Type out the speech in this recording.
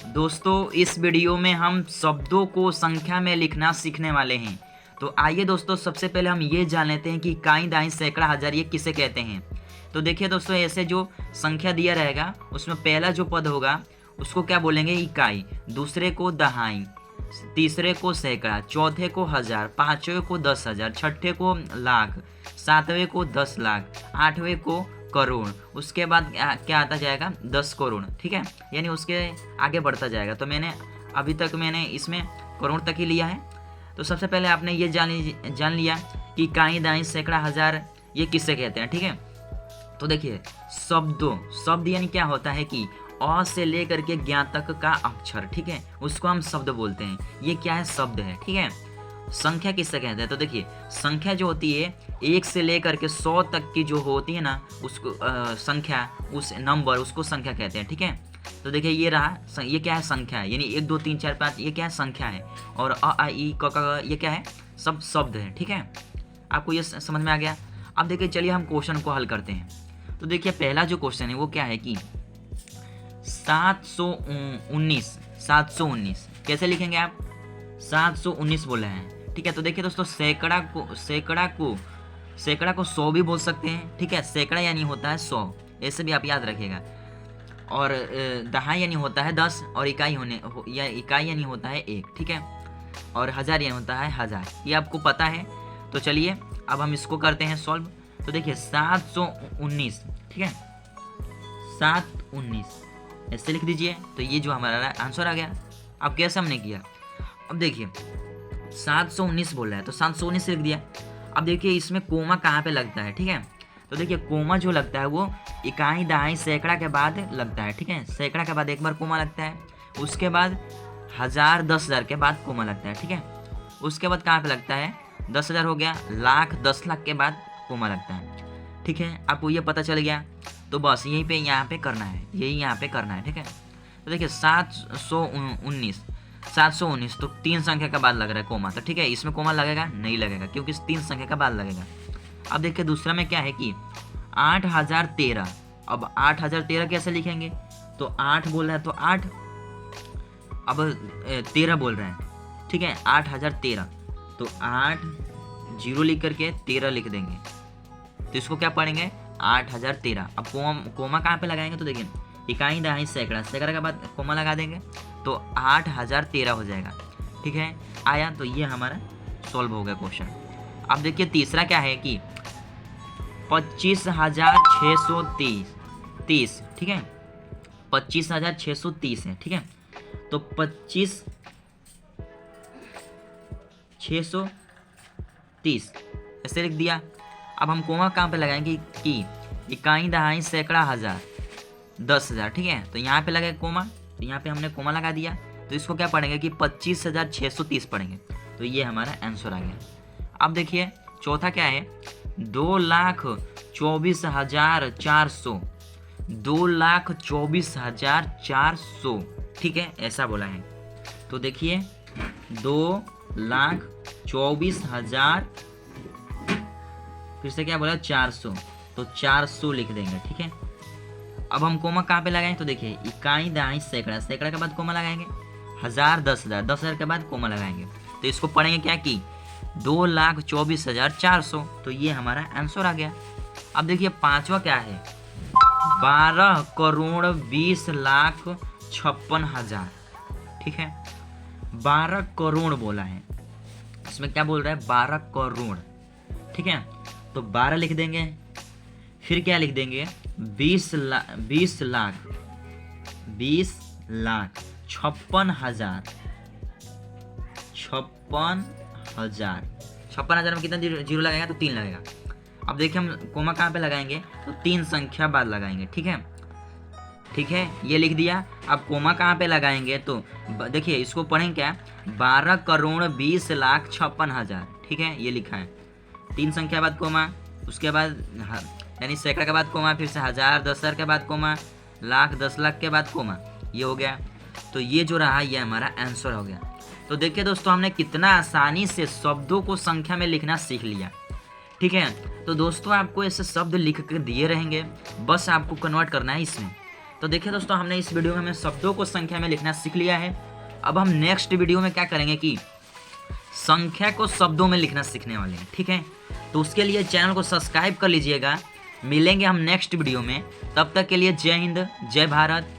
दोस्तों इस वीडियो में हम शब्दों को संख्या में लिखना सीखने वाले हैं। तो आइए दोस्तों सबसे पहले हम ये जान लेते हैं कि इकाई, दहाई, सैकड़ा, हजार ये किसे कहते हैं। तो देखिए दोस्तों, ऐसे जो संख्या दिया रहेगा उसमें पहला जो पद होगा उसको क्या बोलेंगे, इकाई। दूसरे को दहाई, तीसरे को सैकड़ा, चौथे को हजार, पांचवें को 10,000, छठे को लाख, सातवें को 10 लाख, आठवें को करोड़, उसके बाद क्या आता जाएगा 10 करोड़। ठीक है, यानी उसके आगे बढ़ता जाएगा। तो अभी तक मैंने इसमें करोड़ तक ही लिया है। तो सबसे पहले आपने ये जान लिया कि इकाई, दहाई, सैकड़ा, हजार ये किससे कहते हैं। ठीक है, तो देखिए शब्द यानी क्या होता है कि अ से लेकर के ज्ञ तक का अक्षर, ठीक है, उसको हम शब्द बोलते हैं। ये क्या है, शब्द है। ठीक है, संख्या किससे कहते हैं, तो देखिए संख्या जो होती है 1 से लेकर के 100 तक की जो होती है ना, उसको संख्या, उस नंबर उसको संख्या कहते हैं। ठीक है, तो देखिए ये रहा, ये क्या है, संख्या है। यानी 1 2 3 4 5 ये क्या है, संख्या है। और अ आ इ क ख ये क्या है, सब शब्द है। ठीक है, आपको ये समझ में आ गया। अब देखिए चलिए हम क्वेश्चन को हल करते हैं। तो देखिए पहला जो क्वेश्चन है वो क्या है कि 719 कैसे लिखेंगे आप, 719 बोल रहे हैं। ठीक है, तो देखिए दोस्तों सैकड़ा को 100 भी बोल सकते हैं। ठीक है, सैकड़ा यानी होता है 100, ऐसे भी आप याद रखिएगा। और दहाई यानी होता है 10, और इकाई यानी होता है 1। ठीक है, और हजार यानी होता है 1000। ये आपको पता है। तो चलिए अब हम इसको करते हैं सॉल्व। तो देखिए 719, ठीक है, 719 ऐसे लिख दीजिए। तो ये जो हमारा आंसर आ गया। अब कैसे हमने किया, अब देखिए 719 बोल रहा है तो 719 लिख दिया। अब देखिए इसमें कोमा कहाँ पे लगता है। ठीक है, तो देखिए कोमा जो लगता है वो इकाई, दहाई, सैकड़ा के बाद लगता है। ठीक है, सैकड़ा के बाद एक बार कोमा लगता है, उसके बाद 1000, 10,000 के बाद कोमा लगता है। ठीक है, उसके बाद कहाँ पे लगता है, 10,000 हो गया, लाख, 10 लाख के बाद कोमा लगता है। ठीक है, आपको ये पता चल गया। तो बस यहीं पे यहाँ पे करना है, यही यहाँ पे करना है। ठीक है, तो देखिए 719 तो 3 संख्या के बाद लग रहा है कोमा। तो ठीक है, इसमें कोमा लगेगा नहीं, लगेगा क्योंकि 3 संख्या के बाद लगेगा। अब देखिए दूसरा में क्या है कि 8013। अब 8013 कैसे लिखेंगे, तो 8 बोल रहा है तो 8, अब 13 बोल रहे हैं। ठीक है, 8013 तो 8 0 लिख करके 13 लिख देंगे। तो इसको क्या पढ़ेंगे, 8013। अब कोमा कहाँ पे लगाएंगे, तो देखिए इकाई, दहाई, सैकड़ा, सैकड़ा के बाद कोमा लगा देंगे तो 8013 हो जाएगा। ठीक है, आया। तो ये हमारा सॉल्व हो गया क्वेश्चन। अब देखिए तीसरा क्या है कि 25,630। ठीक है, 25,630 है। ठीक है, तो 25,630 ऐसे लिख दिया। अब हम कोमा कहाँ पे लगाएंगे कि इकाई, दहाई, सैकड़ा, हजार, 10,000। ठीक है, तो यहाँ पे लगे कोमा, तो यहाँ पे हमने कोमा लगा दिया। तो इसको क्या पढ़ेंगे कि 25,630 पढ़ेंगे। तो ये हमारा आंसर आ गया। अब देखिए चौथा क्या है, 2,24,400, 2,24,400। ठीक है, ऐसा बोला है। तो देखिए 2,24,000, फिर से क्या बोला, 400, तो 400 लिख देंगे। ठीक है, अब हम कोमा कहाँ पे लगाएं, तो देखिए इकाई, दहाई, सैकड़ा, सैकड़ा के बाद कोमा लगाएंगे, 1000, 10,000, 10,000 के बाद कोमा लगाएंगे। तो इसको पढ़ेंगे क्या कि 2,24,400। तो ये हमारा आंसर आ गया। अब देखिए पांचवा क्या है, 12,20,56,000। ठीक है, 12 करोड़ बोला है, इसमें क्या बोल रहा है, 12 करोड़। ठीक है, तो 12 लिख देंगे, फिर क्या लिख देंगे, 20 लाख, 56,000, 56,000 में कितना जीरो लगेगा, तो 3 लगेगा। अब देखिए हम कोमा कहाँ पे लगाएंगे, तो 3 संख्या बाद लगाएंगे। ठीक है, ये लिख दिया। अब कोमा कहाँ पे लगाएंगे, तो देखिए इसको पढ़ें क्या, 12,20,56,000। ठीक है, ये लिखा है, 3 संख्या बाद कोमा, उसके बाद यानी सैकड़ा के बाद कोमा, फिर से 1000, 10,000 के बाद कोमा, लाख, 10 लाख के बाद कोमा, ये हो गया। तो ये जो रहा ये हमारा आंसर हो गया। तो देखिए दोस्तों हमने कितना आसानी से शब्दों को संख्या में लिखना सीख लिया। ठीक है, तो दोस्तों आपको ऐसे शब्द लिख कर दिए रहेंगे, बस आपको कन्वर्ट करना है इसमें। तो देखिए दोस्तों, हमने इस वीडियो में शब्दों को संख्या में लिखना सीख लिया है। अब हम नेक्स्ट वीडियो में क्या करेंगे कि संख्या को शब्दों में लिखना सीखने वाले हैं, ठीक है। तो उसके लिए चैनल को सब्सक्राइब कर लीजिएगा। मिलेंगे हम नेक्स्ट वीडियो में, तब तक के लिए जय हिंद, जय भारत।